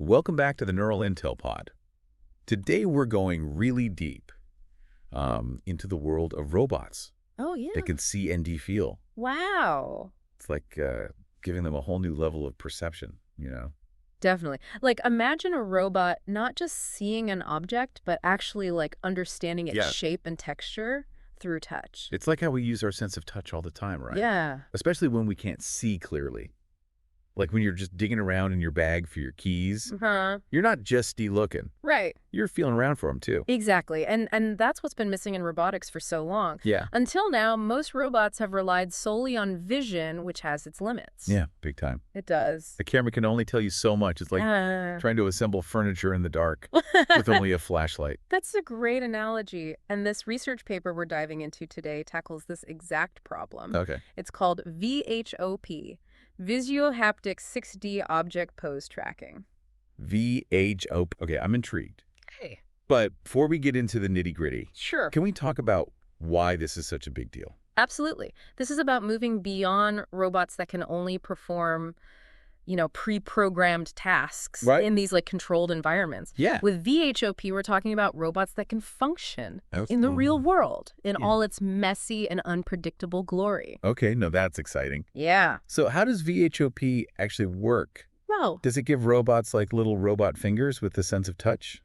Welcome back to the Neural Intel Pod. Today we're going really deep into the world of robots Oh, yeah. that can see and feel. Wow. It's like giving them a whole new level of perception, Definitely. Like, imagine a robot not just seeing an object, but actually, like, understanding its Yeah. shape and texture through touch. It's like how we use our sense of touch all the time, right? Yeah. Especially when we can't see clearly. Like when you're just digging around in your bag for your keys. Huh. You're not just looking. Right. You're feeling around for them, too. Exactly. And that's what's been missing in robotics for so long. Yeah. Until now, most robots have relied solely on vision, which has its limits. Yeah, big time. It does. The camera can only tell you so much. It's like trying to assemble furniture in the dark with only a flashlight. That's a great analogy. And this research paper we're diving into today tackles this exact problem. Okay. It's called VHOP, Visuo-Haptic 6D Object Pose Tracking. VHOP. Okay, I'm intrigued. Hey. But before we get into the nitty-gritty, Sure. can we talk about why this is such a big deal? Absolutely. This is about moving beyond robots that can only perform, pre-programmed tasks Right. in these, controlled environments. Yeah. With VHOP, we're talking about robots that can function in the real world in all its messy and unpredictable glory. Okay, no, that's exciting. Yeah. So how does VHOP actually work? Well, Does it give robots like little robot fingers with the sense of touch?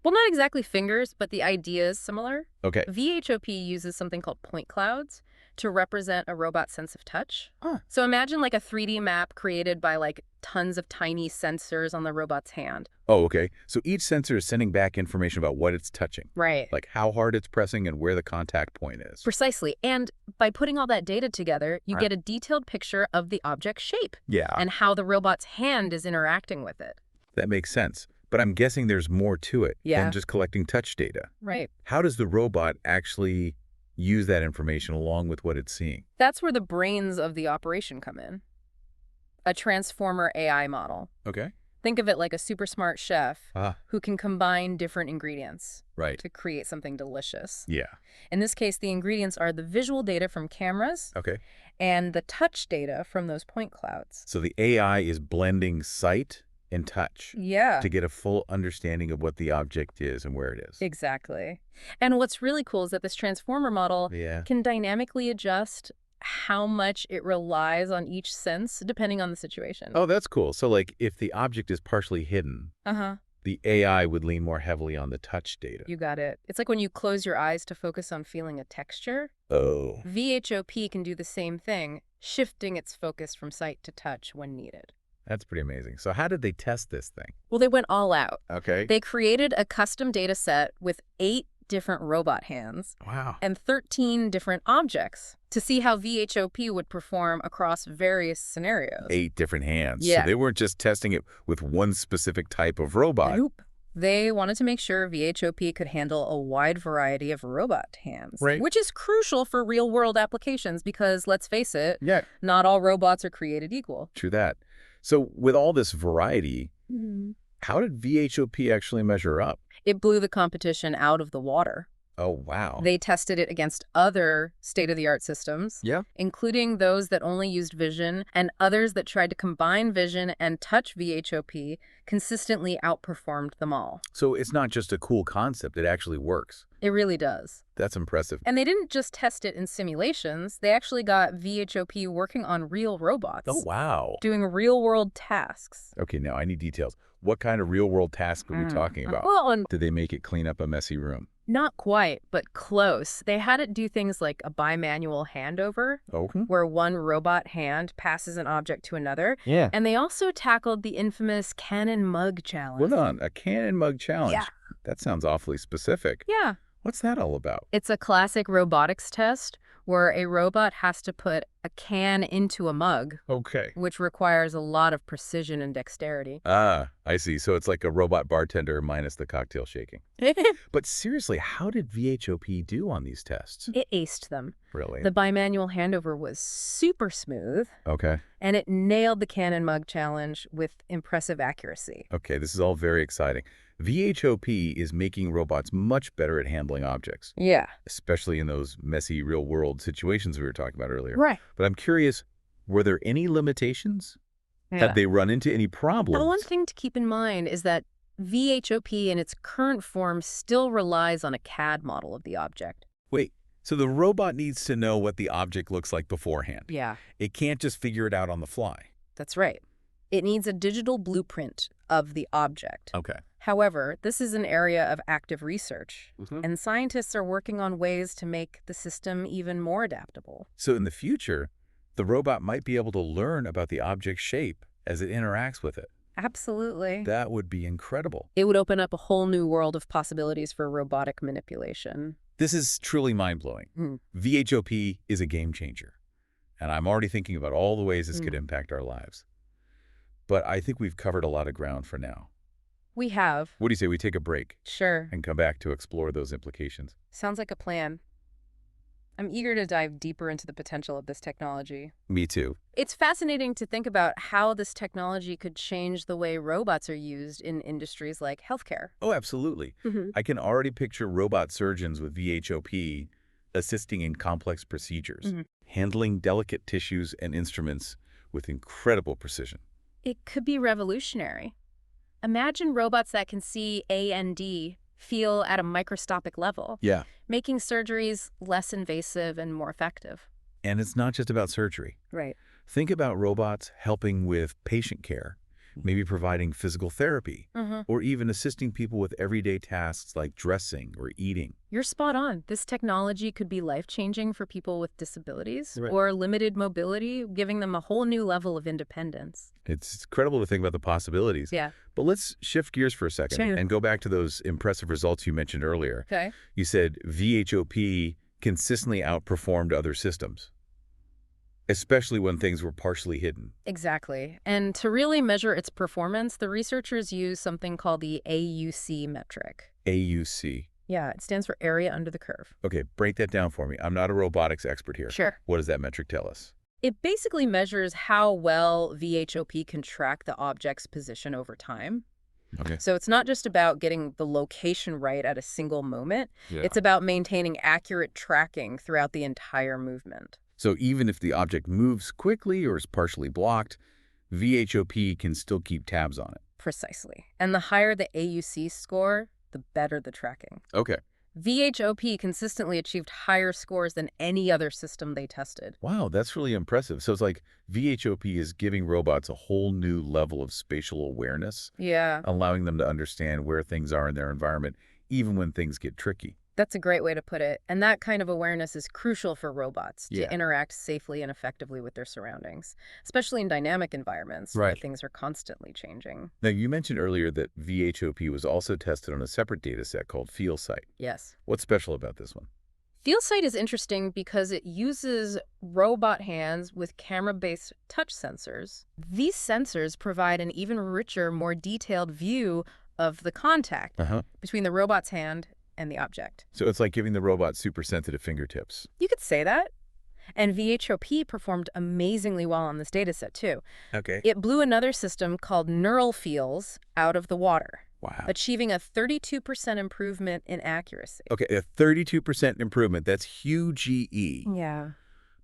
not exactly fingers, but the idea is similar. Okay. VHOP uses something called point clouds to represent a robot's sense of touch. Huh. So imagine a 3D map created by tons of tiny sensors on the robot's hand. Oh, okay. So each sensor is sending back information about what it's touching, Right. like how hard it's pressing and where the contact point is. Precisely. And by putting all that data together, you get a detailed picture of the object's shape Yeah, and how the robot's hand is interacting with it. that makes sense. But I'm guessing there's more to it than just collecting touch data. Right. How does the robot actually use that information along with what it's seeing? That's where the brains of the operation come in. A transformer AI model. Okay. Think of it like a super smart chef Ah, who can combine different ingredients right. to create something delicious. Yeah. In this case, the ingredients are the visual data from cameras Okay. and the touch data from those point clouds. So the AI is blending sight and touch Yeah, to get a full understanding of what the object is and where it is. exactly. And what's really cool is that this transformer model Yeah. can dynamically adjust how much it relies on each sense depending on the situation. Oh, that's cool. So like if the object is partially hidden, Uh-huh. the AI would lean more heavily on the touch data. You got it. It's like when you close your eyes to focus on feeling a texture. Oh. VHOP can do the same thing, shifting its focus from sight to touch when needed. That's pretty amazing. So how did they test this thing? Well, they went all out. Okay. They created a custom data set with 8 different robot hands Wow. and 13 different objects to see how VHOP would perform across various scenarios. 8 different hands. Yeah. So they weren't just testing it with one specific type of robot. Nope. They wanted to make sure VHOP could handle a wide variety of robot hands, Right. which is crucial for real-world applications because, let's face it, Yeah, not all robots are created equal. true that. So with all this variety, Mm-hmm. how did VHOP actually measure up? It blew the competition out of the water. Oh, wow. They tested it against other state-of-the-art systems, Yeah. including those that only used vision, and others that tried to combine vision and touch VHOP consistently outperformed them all. So it's not just a cool concept. It actually works. It really does. That's impressive. And they didn't just test it in simulations. They actually got VHOP working on real robots. Oh, wow. Doing real-world tasks. Okay, now I need details. What kind of real-world tasks are we talking about? Well, and Did they make it clean up a messy room? not quite, but close. They had it do things like a bimanual handover, Okay. where one robot hand passes an object to another. Yeah. And they also tackled the infamous cannon mug challenge. Hold on. A cannon mug challenge. Yeah. That sounds awfully specific. Yeah. What's that all about? It's a classic robotics test where a robot has to put a can into a mug, Okay. which requires a lot of precision and dexterity. Ah, I see. So it's like a robot bartender minus the cocktail shaking. But seriously, how did VHOP do on these tests? It aced them. Really? The bimanual handover was super smooth, Okay. and it nailed the cannon mug challenge with impressive accuracy. Okay, this is all very exciting. VHOP is making robots much better at handling objects, Yeah. especially in those messy real-world situations we were talking about earlier. Right. But I'm curious, were there any limitations? Have they run into any Now, one problems? thing to keep in mind is that VHOP in its current form still relies on a CAD model of the object. Wait, so the robot needs to know what the object looks like beforehand. Yeah, It can't just figure it out on the fly. that's right. It needs a digital blueprint of the object. Okay. However, this is an area of active research, Mhm. and scientists are working on ways to make the system even more adaptable. So in the future, the robot might be able to learn about the object's shape as it interacts with it. Absolutely. That would be incredible. It would open up a whole new world of possibilities for robotic manipulation. This is truly mind-blowing. Mm. VHOP is a game changer, and I'm already thinking about all the ways this could Mm. impact our lives. But I think we've covered a lot of ground for now. We have. What do you say we take a break Sure. and come back to explore those implications? Sounds like a plan. I'm eager to dive deeper into the potential of this technology. Me too. It's fascinating to think about how this technology could change the way robots are used in industries like healthcare. Oh, absolutely. I can already picture robot surgeons with VHOP assisting in complex procedures, Mhm. handling delicate tissues and instruments with incredible precision. It could be revolutionary. Imagine robots that can see A&D, feel at a microscopic level, Yeah. making surgeries less invasive and more effective. And it's not just about surgery. Right. Think about robots helping with patient care, maybe providing physical therapy, or even assisting people with everyday tasks like dressing or eating. You're spot on. This technology could be life-changing for people with disabilities Right. or limited mobility, giving them a whole new level of independence. It's incredible to think about the possibilities. Yeah. But let's shift gears for a second Sure. and go back to those impressive results you mentioned earlier. Okay. You said VHOP consistently outperformed other systems, especially when things were partially hidden. Exactly. And to really measure its performance, the researchers use something called the AUC metric. AUC. Yeah, it stands for area under the curve. Okay, break that down for me. I'm not a robotics expert here. Sure. What does that metric tell us? It basically measures how well VHOP can track the object's position over time. Okay. So it's not just about getting the location right at a single moment. Yeah. It's about maintaining accurate tracking throughout the entire movement. So even if the object moves quickly or is partially blocked, VHOP can still keep tabs on it. Precisely. And the higher the AUC score, the better the tracking. Okay. VHOP consistently achieved higher scores than any other system they tested. Wow, that's really impressive. So it's like VHOP is giving robots a whole new level of spatial awareness, Yeah, allowing them to understand where things are in their environment, even when things get tricky. that's a great way to put it. And that kind of awareness is crucial for robots to Yeah. interact safely and effectively with their surroundings, especially in dynamic environments where Right. things are constantly changing. Now, you mentioned earlier that VHOP was also tested on a separate data set called FeelSight. Yes. What's special about this one? FeelSight is interesting because it uses robot hands with camera-based touch sensors. These sensors provide an even richer, more detailed view of the contact between the robot's hand and the object. So it's like giving the robot super sensitive fingertips. You could say that. And VHOP performed amazingly well on this data set, too. Okay. It blew another system called Neural Fields out of the water, Wow. achieving a 32% improvement in accuracy. Okay, a 32% improvement. That's huge GE. Yeah.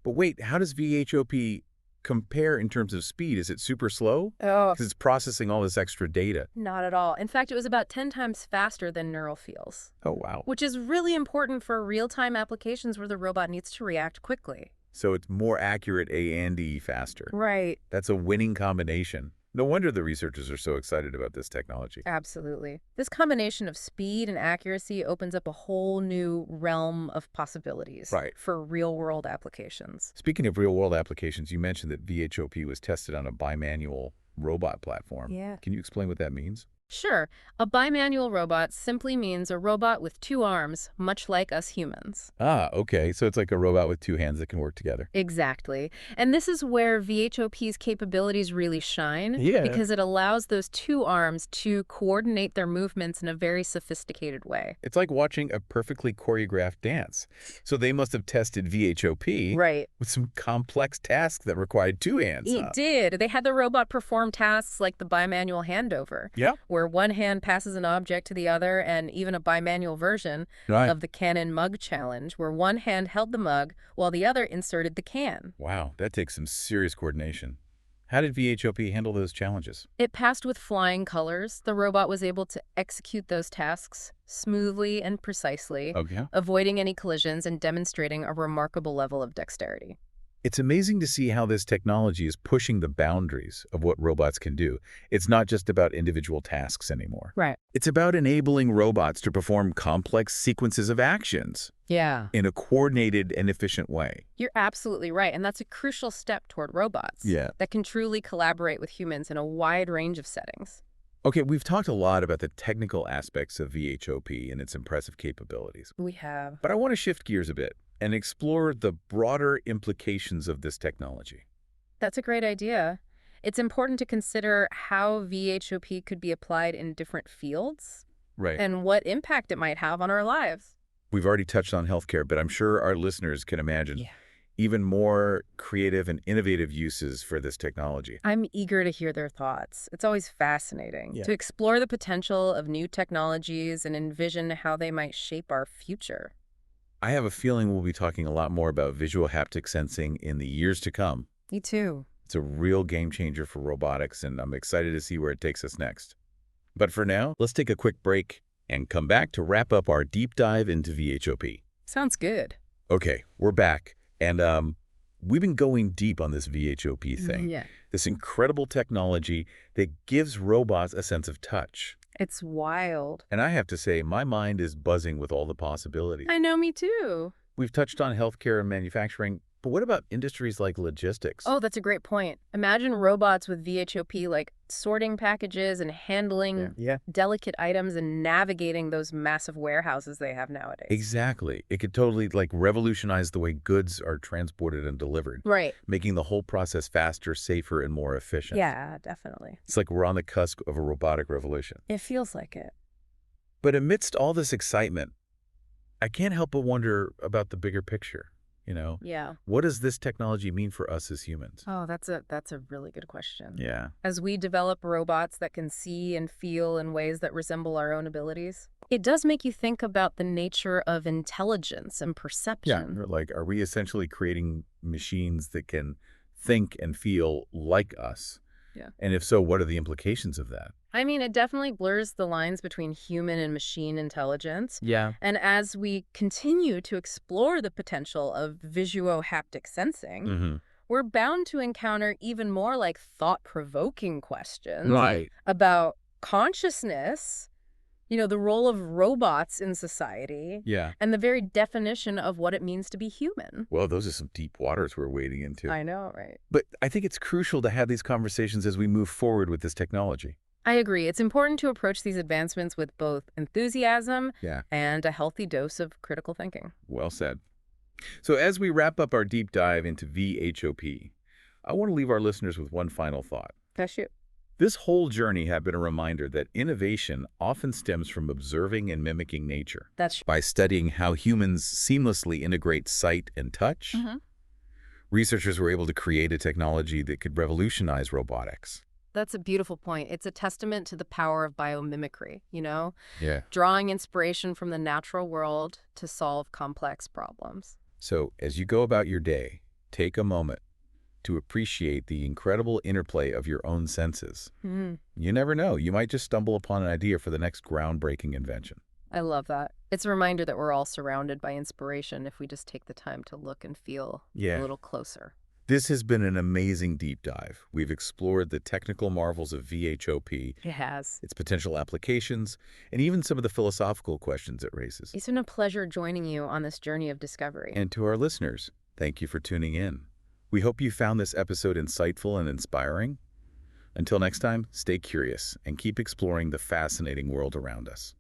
But wait, how does VHOP compare in terms of speed? Is it super slow? Oh, Because it's processing all this extra data. not at all. In fact, it was about 10 times faster than Neural Fields, Oh, wow. which is really important for real-time applications where the robot needs to react quickly. So it's more accurate and faster. Right. That's a winning combination. No wonder the researchers are so excited about this technology. Absolutely. This combination of speed and accuracy opens up a whole new realm of possibilities Right. for real-world applications. Speaking of real-world applications, you mentioned that VHOP was tested on a bimanual robot platform. Yeah. Can you explain what that means? Sure, a bimanual robot simply means a robot with two arms, much like us humans. Ah, okay. So it's like a robot with two hands that can work together. Exactly. And this is where VHOP's capabilities really shine, Yeah. because it allows those two arms to coordinate their movements in a very sophisticated way. It's like watching a perfectly choreographed dance. So they must have tested VHOP Right. with some complex tasks that required two hands. It did. They had the robot perform tasks like the bimanual handover, Yeah. where one hand passes an object to the other, and even a bimanual version Right. of the Canon mug challenge, where one hand held the mug while the other inserted the can. Wow, that takes some serious coordination. How did VHOP handle those challenges? It passed with flying colors. The robot was able to execute those tasks smoothly and precisely, Okay. avoiding any collisions and demonstrating a remarkable level of dexterity. It's amazing to see how this technology is pushing the boundaries of what robots can do. It's not just about individual tasks anymore. Right. It's about enabling robots to perform complex sequences of actions Yeah. in a coordinated and efficient way. You're absolutely right, and that's a crucial step toward robots Yeah. that can truly collaborate with humans in a wide range of settings. Okay, we've talked a lot about the technical aspects of VHOP and its impressive capabilities. We have. But I want to shift gears a bit and explore the broader implications of this technology. That's a great idea. It's important to consider how VHOP could be applied in different fields Right. and what impact it might have on our lives. We've already touched on healthcare, but I'm sure our listeners can imagine even more creative and innovative uses for this technology. I'm eager to hear their thoughts. It's always fascinating Yeah. to explore the potential of new technologies and envision how they might shape our future. I have a feeling we'll be talking a lot more about Visuo-Haptic sensing in the years to come. Me too. It's a real game changer for robotics, and I'm excited to see where it takes us next. But for now, let's take a quick break and come back to wrap up our deep dive into VHOP. Sounds good. Okay, we're back, and we've been going deep on this VHOP thing. Yeah. This incredible technology that gives robots a sense of touch. It's wild. And I have to say, my mind is buzzing with all the possibilities. I know, me too. We've touched on healthcare and manufacturing, but what about industries like logistics? Oh, that's a great point. Imagine robots with VHOP like sorting packages and handling delicate items and navigating those massive warehouses they have nowadays. Exactly. It could totally revolutionize the way goods are transported and delivered, Right. making the whole process faster, safer, and more efficient. Yeah, definitely. It's like we're on the cusp of a robotic revolution. It feels like it. But amidst all this excitement, I can't help but wonder about the bigger picture. Yeah. What does this technology mean for us as humans? Oh, that's a really good question. Yeah. As we develop robots that can see and feel in ways that resemble our own abilities, it does make you think about the nature of intelligence and perception. Are we essentially creating machines that can think and feel like us? Yeah. And if so, what are the implications of that? I mean, it definitely blurs the lines between human and machine intelligence. Yeah. And as we continue to explore the potential of visuo-haptic sensing, we're bound to encounter even more thought-provoking questions about consciousness, the role of robots in society, and the very definition of what it means to be human. Well, those are some deep waters we're wading into. I know, right? But I think it's crucial to have these conversations as we move forward with this technology. I agree. It's important to approach these advancements with both enthusiasm and a healthy dose of critical thinking. Well said. So as we wrap up our deep dive into VHOP, I want to leave our listeners with one final thought. Shoot. This whole journey has been a reminder that innovation often stems from observing and mimicking nature. By studying how humans seamlessly integrate sight and touch, researchers were able to create a technology that could revolutionize robotics. That's a beautiful point. It's a testament to the power of biomimicry, Yeah. drawing inspiration from the natural world to solve complex problems. So as you go about your day, take a moment to appreciate the incredible interplay of your own senses. You never know. You might just stumble upon an idea for the next groundbreaking invention. I love that. It's a reminder that we're all surrounded by inspiration if we just take the time to look and feel a little closer. This has been an amazing deep dive. We've explored the technical marvels of VHOP, It has. its potential applications, and even some of the philosophical questions it raises. It's been a pleasure joining you on this journey of discovery. And to our listeners, thank you for tuning in. We hope you found this episode insightful and inspiring. Until next time, stay curious and keep exploring the fascinating world around us.